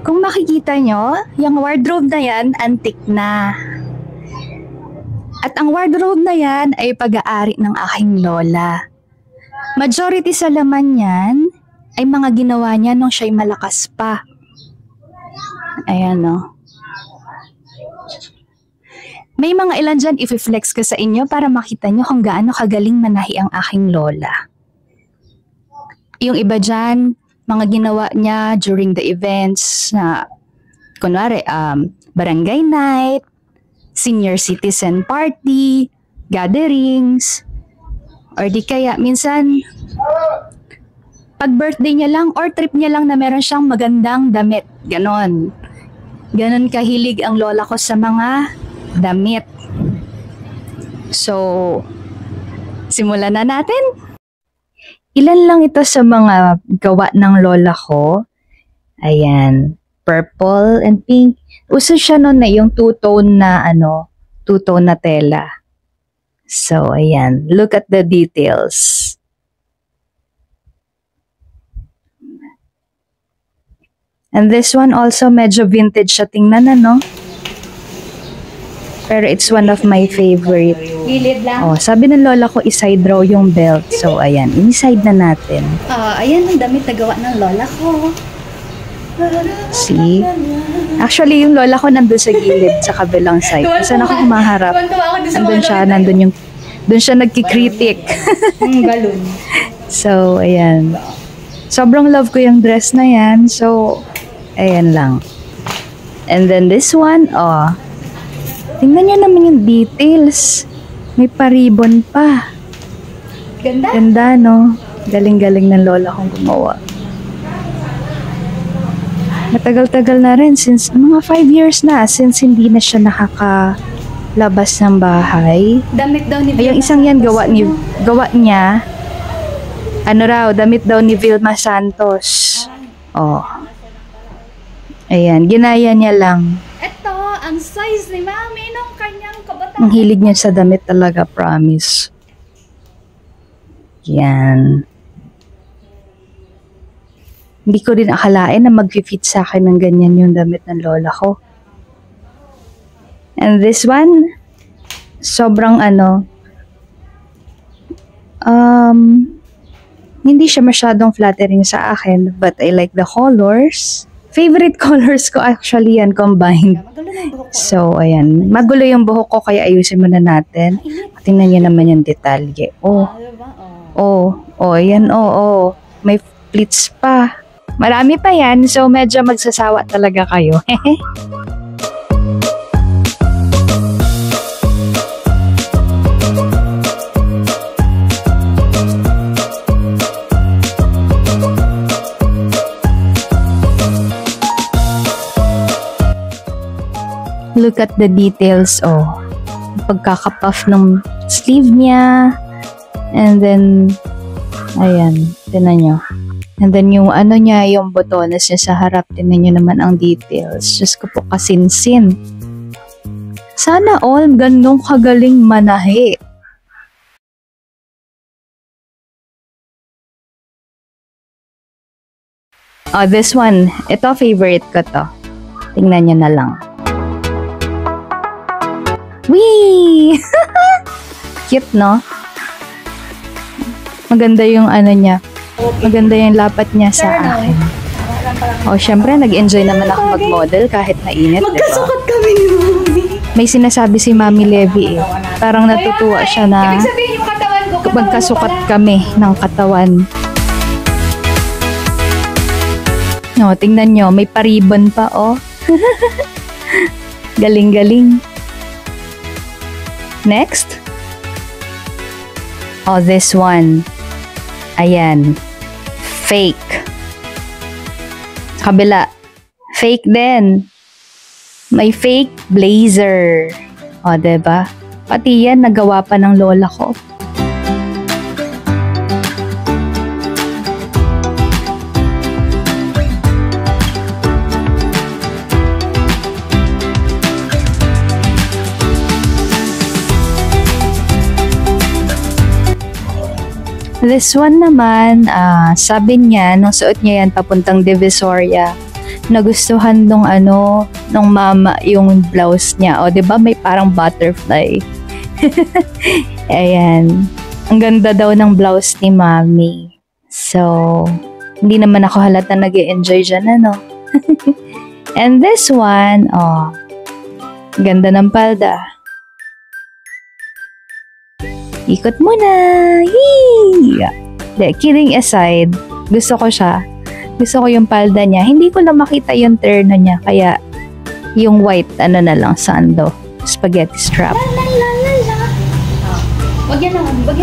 Kung makikita nyo, yung wardrobe na yan, antique na. At ang wardrobe na yan ay pag-aari ng aking lola. Majority sa laman yan ay mga ginawa niya nung siya'y malakas pa. Ayan o. May mga ilan dyan i-flex ko sa inyo para makita nyo kung gaano kagaling manahi ang aking lola. Yung iba dyan, mga ginawa niya during the events na, kunwari, barangay night, senior citizen party, gatherings, or di kaya minsan, pag birthday niya lang or trip niya lang na meron siyang magandang damit. Ganon. Ganon kahilig ang lola ko sa mga damit. So, simulan na natin. Ilan lang ito sa mga gawa ng lola ko. Ayan. Purple and pink. Uso siya noon na yung two-tone na two-tone na tela. So, ayan. Look at the details. And this one also medyo vintage siya tingnan Pero it's one of my favorite. Gilid lang. Oh, sabi ng lola ko, iside raw yung belt. So, ayan. Inside na natin. Ayan ang damit na gawa ng lola ko. See? Actually, yung lola ko nandun sa gilid, sa kabilang side. Saan ako humaharap? Nandun siya nagkikritik. Balloon. So, ayan. Sobrang love ko yung dress na yan. So, ayan lang. And then this one, tingnan nyo naman yung details. May paribon pa. Ganda. Ganda, no? Galing-galing ng lola kong gumawa. Matagal-tagal na rin, since mga 5 years na, since hindi na siya nakakalabas ng bahay. Damit daw ni Ay, yung isang yan, gawa niya. Damit daw ni Vilma Santos. Oh. Ayan, ginaya niya lang. Ito, ang size ni Mami nung kanyang kabataan. Ang hilig niya sa damit talaga, promise. Yan. Hindi ko din akalain na mag-fit sa akin ng ganyan yung damit ng lola ko. And this one, sobrang hindi siya masyadong flattering sa akin, but I like the colors. Favorite colors ko actually yan combined. Magulo na yung buhok ko. So, ayan. Magulo yung buhok ko, kaya ayusin muna natin. Tingnan niyo naman yung detalye. Ayan, may pleats pa. Marami pa yan, so medyo magsasawa talaga kayo. Look at the details, pagkakapuff ng sleeve niya. And then, ayan, tinan nyo. And then yung niya, yung botones niya sa harap, tinan nyo naman ang details. Diyos ko po, kasinsin. Sana all ganong kagaling manahi. This one, ito favorite ko to. Tingnan nyo na lang. Wee! Cute, no? Maganda yung niya. Maganda yung lapat niya sa akin. Syempre, nag-enjoy naman ako mag-model kahit mainit, Magkasukat kami ni Mami. May sinasabi si Mami Levy Parang natutuwa siya na Ibig sabihin yung katawan ko. magkasukat kami ng katawan. Tingnan nyo, may paribon pa, Galing-galing. Next. This one. Ayan. Fake. Kabila. Fake din. May fake blazer. Diba? Pati yan, nagawa pa ng lola ko. This one naman, sabi niya, nung suot niya yan papuntang Divisoria, nagustuhan nung mama yung blouse niya. O, 'di ba may parang butterfly. Ayan. Ang ganda daw ng blouse ni Mami. So, hindi naman ako halata nag-e-enjoy dyan, ano. And this one, ganda ng palda. Ikot muna. Yee! Kidding aside, gusto ko siya. Gusto ko yung palda niya. Hindi ko lang makita yung terno niya, kaya yung white, na lang, sando. Spaghetti strap. Wag yan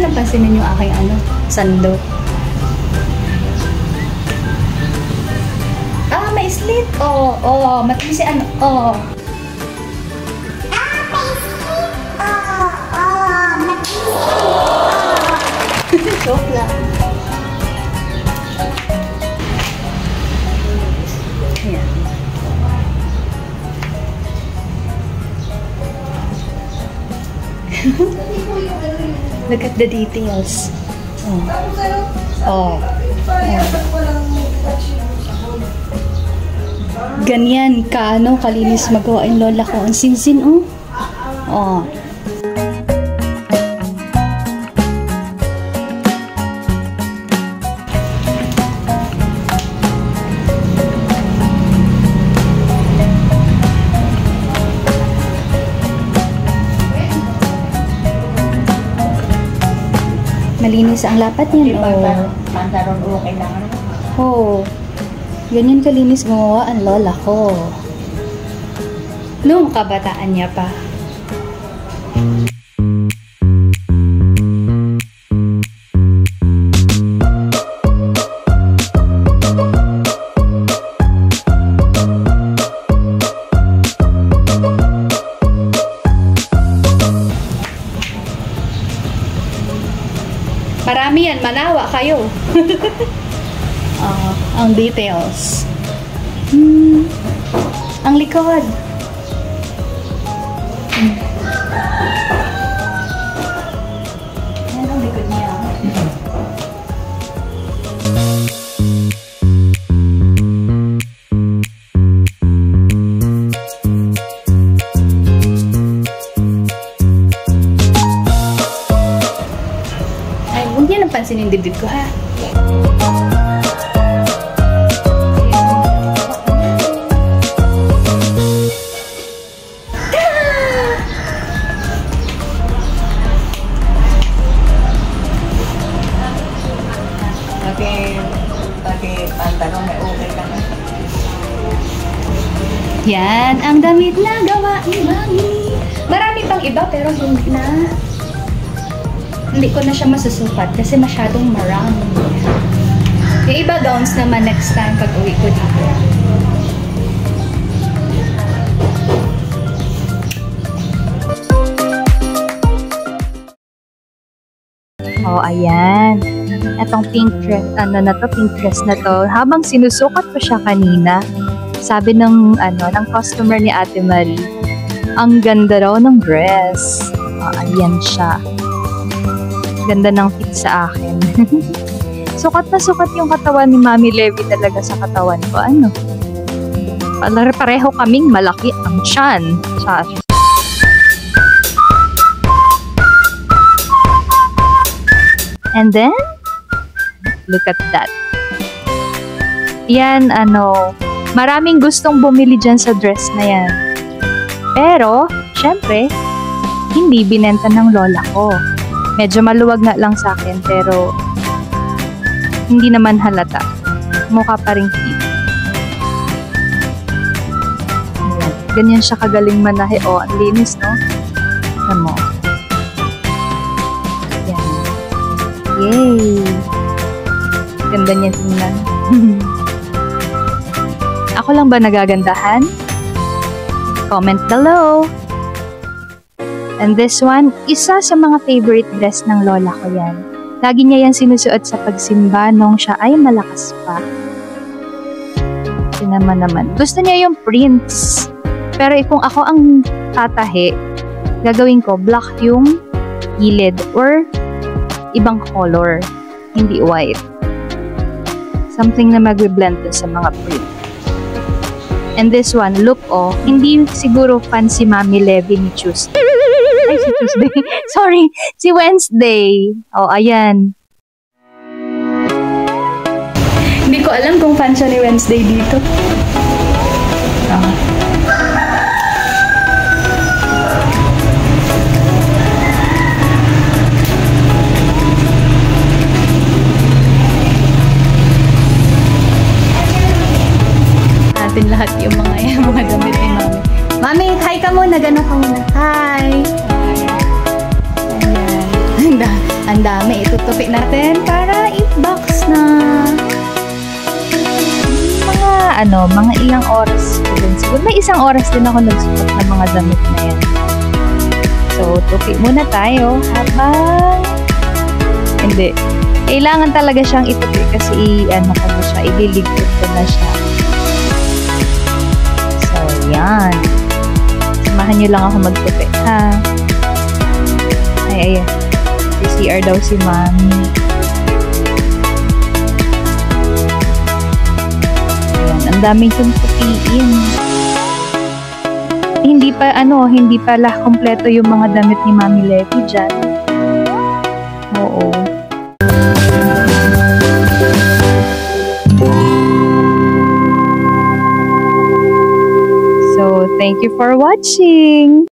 lang pansinin yung aking sando. May slit. Matigas si may slit. Matigas. Joke lang. Ayan. Look at the details. Ganyan kalinis magawa yung lola ko. Ang sinsin, malinis ang lapat niyan. Pantalon okay lang. Ganyan kalinis gumawa ang lola ko. Noong kabataan niya pa. Marami yan, manawa kayo. Ang details. Ang likod. Ayan ang likod niya. Ay, huwag niya nang pansinin yung dibdib ko, ha? Pantalon may okay lang. Yan, ang damit na gawa ni Mami. Marami pang iba pero hindi ko na siya masusukat kasi masyadong marami. Yung iba gowns naman next time pag uwi ko dito. Ayan. Etong pink dress, pink dress na to. Habang sinusukat ko siya kanina, sabi ng customer ni Ate Marie, ang ganda raw ng dress. Ayan siya. Ganda ng fit sa akin. Sukat na sukat yung katawan ni Mami Levy talaga sa katawan ko. Pareho kaming malaki ang tiyan. And then, look at that. Yan, maraming gustong bumili dyan sa dress na yan. Pero, syempre, hindi binenta ng lola ko. Medyo maluwag nga lang sa akin, pero hindi naman halata. Mukha pa rin fit. Ayan. Ganyan siya kagaling manahe. Ang linis, no? Alam mo. Yay! Ganda niya tingnan. Ako lang ba nagagandahan? Comment below! And this one, isa sa mga favorite dress ng lola ko yan. Lagi niya yan sinusuot sa pagsimba nung siya ay malakas pa. Naman. Gusto niya yung prints. Pero kung ako ang tatahi, gagawin ko black yung gilid or ibang color, hindi white. Something na mag-blend sa mga print. And this one, look oh, hindi siguro fan si Mami Levy ni Tuesday. Ay, si Tuesday. Sorry, si Wednesday. Oh, ayan. Hindi ko alam kung fan siya ni Wednesday dito. Natin lahat yung mga damit ni Mami. Mami, hi ka muna. Gano'n ka muna. Hi! Ayan. Ang dami. Itutupi natin para i-box na. Mga ilang oras din. Siguro may isang oras din ako nagsuot ng mga damit na yan. So, tupi muna tayo habang hindi. Kailangan talaga siyang itupi kasi ililigpit ko na siya. So, yan. Samahan niyo lang ako magtupi, ha? Ayan. CR daw si Mami. Ang daming kong tupiin. Hindi pala kompleto yung mga damit ni Mami Levy dyan. Oo. So, thank you for watching.